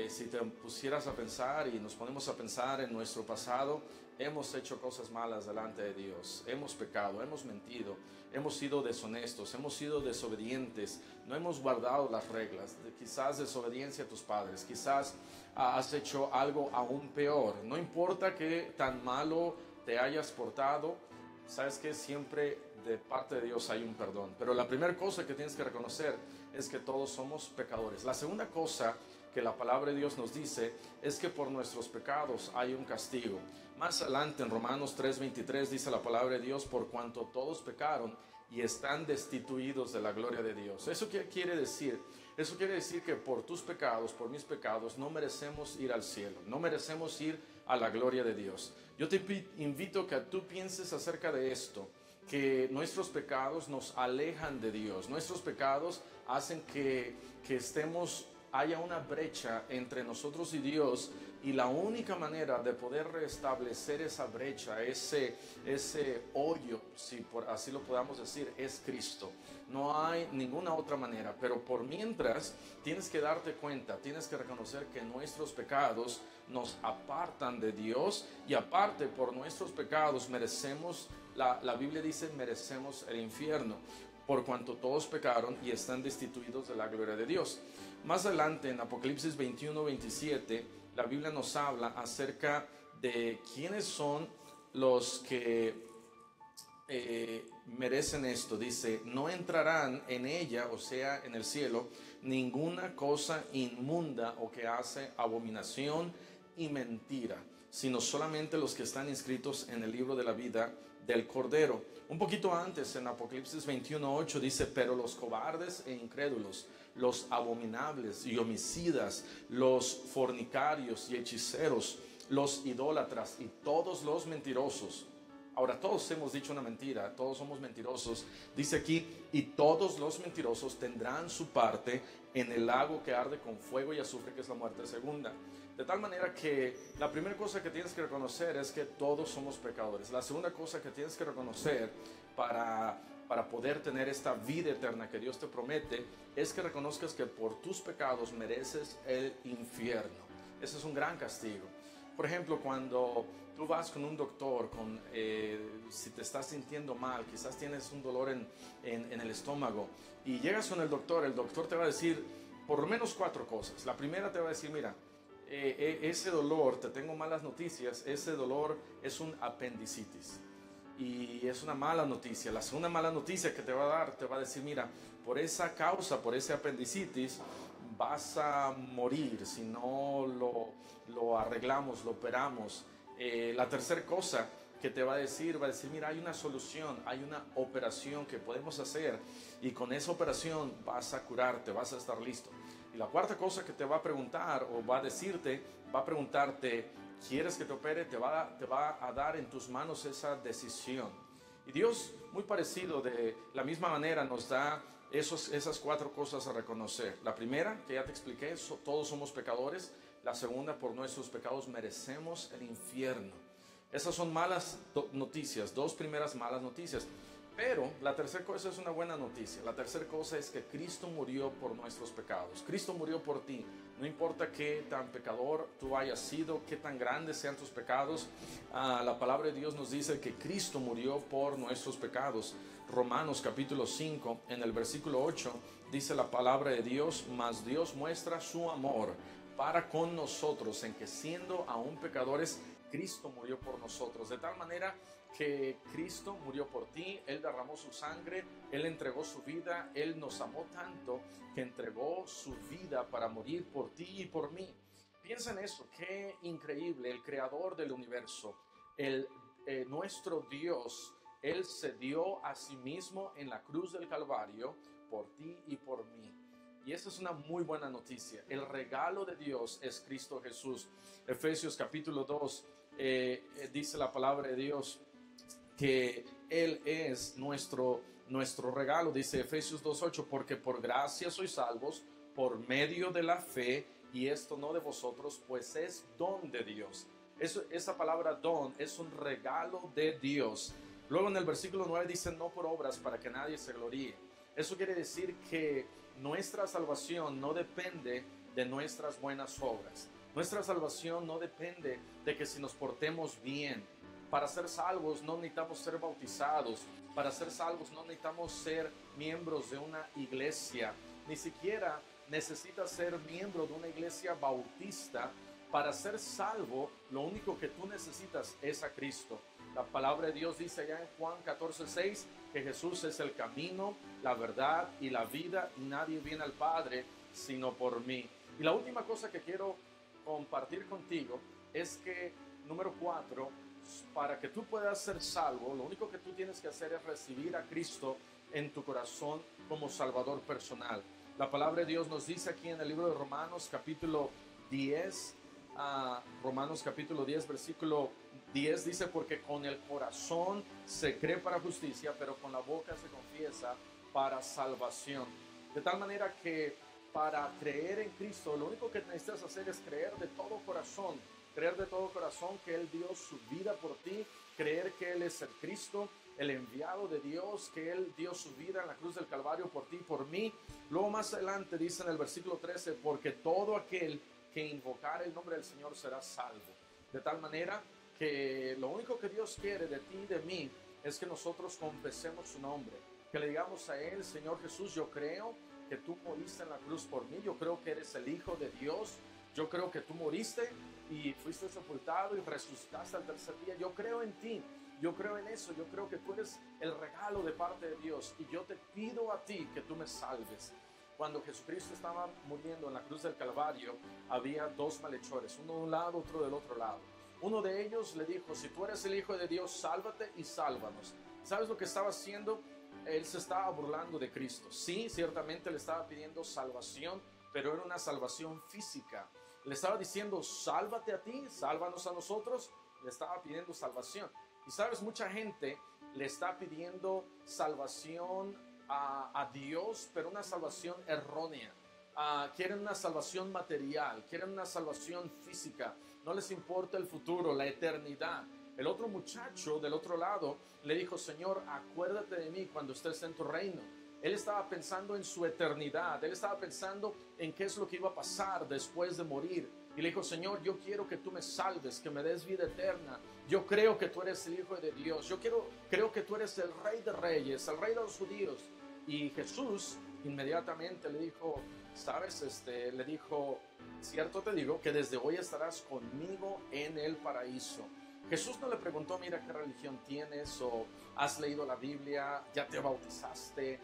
Si te pusieras a pensar y nos ponemos a pensar en nuestro pasado, hemos hecho cosas malas delante de Dios, hemos pecado, hemos mentido, hemos sido deshonestos, hemos sido desobedientes, no hemos guardado las reglas, quizás desobediencia a tus padres, quizás has hecho algo aún peor. No importa que tan malo te hayas portado, sabes que siempre de parte de Dios hay un perdón. Pero la primera cosa que tienes que reconocer es que todos somos pecadores. La segunda cosa que la palabra de Dios nos dice es que por nuestros pecados hay un castigo. Más adelante en Romanos 3:23 dice la palabra de Dios: por cuanto todos pecaron y están destituidos de la gloria de Dios. ¿Eso qué quiere decir? Eso quiere decir que por tus pecados, por mis pecados, no merecemos ir al cielo, no merecemos ir a la gloria de Dios. Yo te invito a que tú pienses acerca de esto, que nuestros pecados nos alejan de Dios, nuestros pecados hacen que haya una brecha entre nosotros y Dios, y la única manera de poder restablecer esa brecha, ese hoyo, si por así lo podamos decir, es Cristo. No hay ninguna otra manera, pero por mientras tienes que darte cuenta, tienes que reconocer que nuestros pecados nos apartan de Dios, y aparte por nuestros pecados merecemos, la Biblia dice, merecemos el infierno, por cuanto todos pecaron y están destituidos de la gloria de Dios. Más adelante en Apocalipsis 21-27, la Biblia nos habla acerca de quiénes son los que merecen esto. Dice, no entrarán en ella, o sea, en el cielo, ninguna cosa inmunda o que hace abominación y mentira, sino solamente los que están inscritos en el libro de la vida del Cordero. Un poquito antes, en Apocalipsis 21:8 dice, pero los cobardes e incrédulos, los abominables y homicidas, los fornicarios y hechiceros, los idólatras y todos los mentirosos. Ahora, todos hemos dicho una mentira, todos somos mentirosos. Dice aquí, y todos los mentirosos tendrán su parte en el lago que arde con fuego y azufre, que es la muerte segunda. De tal manera que la primera cosa que tienes que reconocer es que todos somos pecadores. La segunda cosa que tienes que reconocer para poder tener esta vida eterna que Dios te promete es que reconozcas que por tus pecados mereces el infierno. Ese es un gran castigo. Por ejemplo, cuando tú vas con un doctor, si te estás sintiendo mal, quizás tienes un dolor en el estómago, y llegas con el doctor te va a decir por lo menos 4 cosas. La primera te va a decir, mira, ese dolor, te tengo malas noticias, ese dolor es un apendicitis. Y es una mala noticia. La segunda mala noticia que te va a dar, te va a decir, mira, por esa causa, por ese apendicitis, vas a morir si no lo arreglamos, lo operamos. La tercera cosa que te va a decir, mira, hay una solución, hay una operación que podemos hacer, y con esa operación vas a curarte, vas a estar listo. Y la cuarta cosa que te va a preguntar, o va a preguntarte, ¿quieres que te opere? Te va a dar en tus manos esa decisión. Y Dios, muy parecido, de la misma manera, nos da esas 4 cosas a reconocer. La primera, que ya te expliqué, todos somos pecadores. La segunda, por nuestros pecados merecemos el infierno. Esas son malas noticias, 2 primeras malas noticias. Pero la tercera cosa es una buena noticia. La tercera cosa es que Cristo murió por nuestros pecados. Cristo murió por ti. No importa qué tan pecador tú hayas sido, qué tan grandes sean tus pecados. La palabra de Dios nos dice que Cristo murió por nuestros pecados. Romanos capítulo 5, en el versículo 8, dice la palabra de Dios, mas Dios muestra su amor para con nosotros, en que siendo aún pecadores, Cristo murió por nosotros. De tal manera que Cristo murió por ti, Él derramó su sangre, Él entregó su vida, Él nos amó tanto que entregó su vida para morir por ti y por mí. Piensa en eso, qué increíble. El creador del universo, nuestro Dios, Él se dio a sí mismo en la cruz del Calvario por ti y por mí. Y esa es una muy buena noticia. El regalo de Dios es Cristo Jesús. Efesios capítulo 2 dice la palabra de Dios que Él es nuestro regalo. Dice Efesios 2:8, porque por gracia sois salvos por medio de la fe, y esto no de vosotros, pues es don de Dios. Esa palabra don es un regalo de Dios. Luego en el versículo 9 dice, no por obras para que nadie se gloríe. Eso quiere decir que nuestra salvación no depende de nuestras buenas obras. Nuestra salvación no depende de que si nos portemos bien. Para ser salvos no necesitamos ser bautizados. Para ser salvos no necesitamos ser miembros de una iglesia. Ni siquiera necesitas ser miembro de una iglesia bautista. Para ser salvo, lo único que tú necesitas es a Cristo. La palabra de Dios dice allá en Juan 14:6 que Jesús es el camino, la verdad y la vida, y nadie viene al Padre sino por mí. Y la última cosa que quiero compartir contigo es que, número 4, para que tú puedas ser salvo, lo único que tú tienes que hacer es recibir a Cristo en tu corazón como Salvador personal. La palabra de Dios nos dice aquí en el libro de Romanos capítulo 10, a Romanos capítulo 10, versículo 10, dice, porque con el corazón se cree para justicia, pero con la boca se confiesa para salvación. De tal manera que para creer en Cristo, lo único que necesitas hacer es creer de todo corazón que Él dio su vida por ti, creer que Él es el Cristo, el enviado de Dios, que Él dio su vida en la cruz del Calvario por ti y por mí. Luego más adelante dice en el versículo 13, porque todo aquel que invocar el nombre del Señor será salvo. De tal manera que lo único que Dios quiere de ti y de mí es que nosotros confesemos su nombre, que le digamos a Él, Señor Jesús, yo creo que tú moriste en la cruz por mí, yo creo que eres el Hijo de Dios, yo creo que tú moriste y fuiste sepultado y resucitaste al tercer día, yo creo en ti, yo creo en eso, yo creo que tú eres el regalo de parte de Dios y yo te pido a ti que tú me salves. Cuando Jesucristo estaba muriendo en la cruz del Calvario, había dos malhechores, uno de un lado, otro del otro lado. Uno de ellos le dijo, si tú eres el Hijo de Dios, sálvate y sálvanos. ¿Sabes lo que estaba haciendo? Él se estaba burlando de Cristo. Sí, ciertamente le estaba pidiendo salvación, pero era una salvación física. Le estaba diciendo, sálvate a ti, sálvanos a nosotros. Le estaba pidiendo salvación. Y sabes, mucha gente le está pidiendo salvación a Dios, pero una salvación errónea. Quieren una salvación material, quieren una salvación física. No les importa el futuro, la eternidad. El otro muchacho del otro lado le dijo, Señor, acuérdate de mí cuando estés en tu reino. Él estaba pensando en su eternidad, él estaba pensando en qué es lo que iba a pasar después de morir. Y le dijo, Señor, yo quiero que tú me salves, que me des vida eterna. Yo creo que tú eres el Hijo de Dios. Creo que tú eres el Rey de Reyes, el Rey de los judíos. Y Jesús inmediatamente le dijo, sabes, le dijo, cierto te digo que desde hoy estarás conmigo en el paraíso. Jesús no le preguntó, mira qué religión tienes, o has leído la Biblia, ya te bautizaste,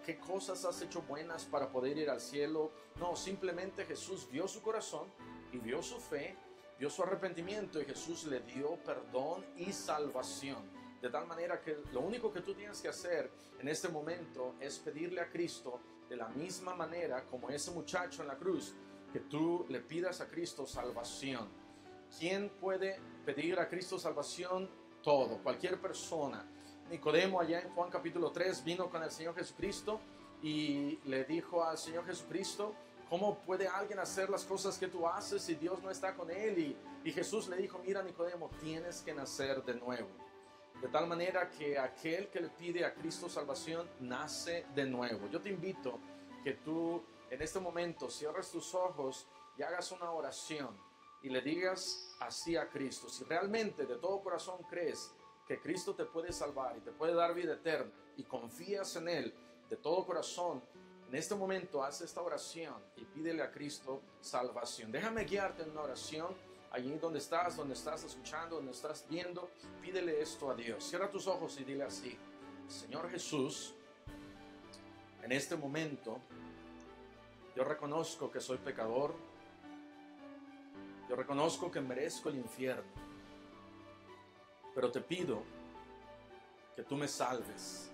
qué cosas has hecho buenas para poder ir al cielo. No, simplemente Jesús vio su corazón y vio su fe, vio su arrepentimiento y Jesús le dio perdón y salvación. De tal manera que lo único que tú tienes que hacer en este momento es pedirle a Cristo de la misma manera como ese muchacho en la cruz, que tú le pidas a Cristo salvación. ¿Quién puede pedir a Cristo salvación? Todo, cualquier persona. Nicodemo allá en Juan capítulo 3 vino con el Señor Jesucristo y le dijo al Señor Jesucristo, ¿cómo puede alguien hacer las cosas que tú haces si Dios no está con él? Y Jesús le dijo, mira Nicodemo, tienes que nacer de nuevo. De tal manera que aquel que le pide a Cristo salvación nace de nuevo. Yo te invito que tú en este momento cierres tus ojos y hagas una oración y le digas así a Cristo. Si realmente de todo corazón crees que Cristo te puede salvar y te puede dar vida eterna y confías en Él de todo corazón, en este momento haz esta oración y pídele a Cristo salvación. Déjame guiarte en una oración. Allí donde estás escuchando, donde estás viendo, pídele esto a Dios. Cierra tus ojos y dile así, Señor Jesús, en este momento yo reconozco que soy pecador, yo reconozco que merezco el infierno, pero te pido que tú me salves.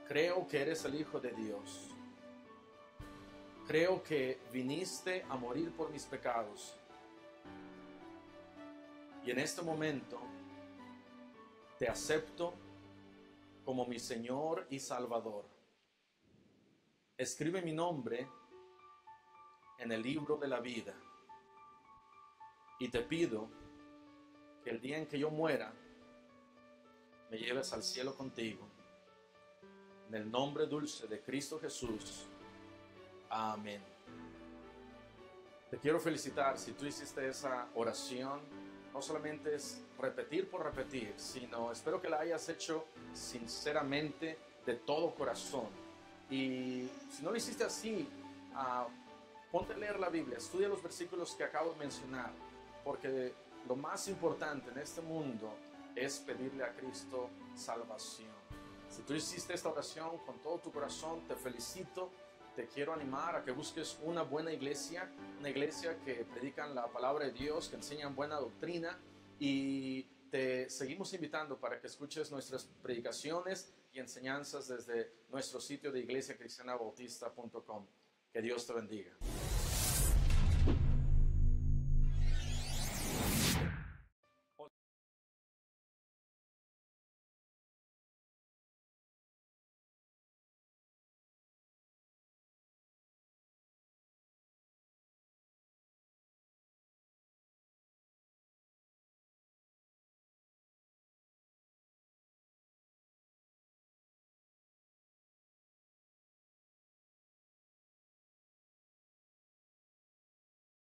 Creo que eres el Hijo de Dios. Creo que viniste a morir por mis pecados. Y en este momento te acepto como mi Señor y Salvador. Escribe mi nombre en el libro de la vida. Y te pido que el día en que yo muera, me lleves al cielo contigo. En el nombre dulce de Cristo Jesús. Amén. Te quiero felicitar si tú hiciste esa oración. No solamente es repetir por repetir, sino espero que la hayas hecho sinceramente, de todo corazón. Y si no lo hiciste así, ponte a leer la Biblia, estudia los versículos que acabo de mencionar, porque lo más importante en este mundo es pedirle a Cristo salvación. Si tú hiciste esta oración con todo tu corazón, te felicito. Te quiero animar a que busques una buena iglesia, una iglesia que predican la palabra de Dios, que enseñan buena doctrina, y te seguimos invitando para que escuches nuestras predicaciones y enseñanzas desde nuestro sitio de iglesiacristianabautista.com. Que Dios te bendiga.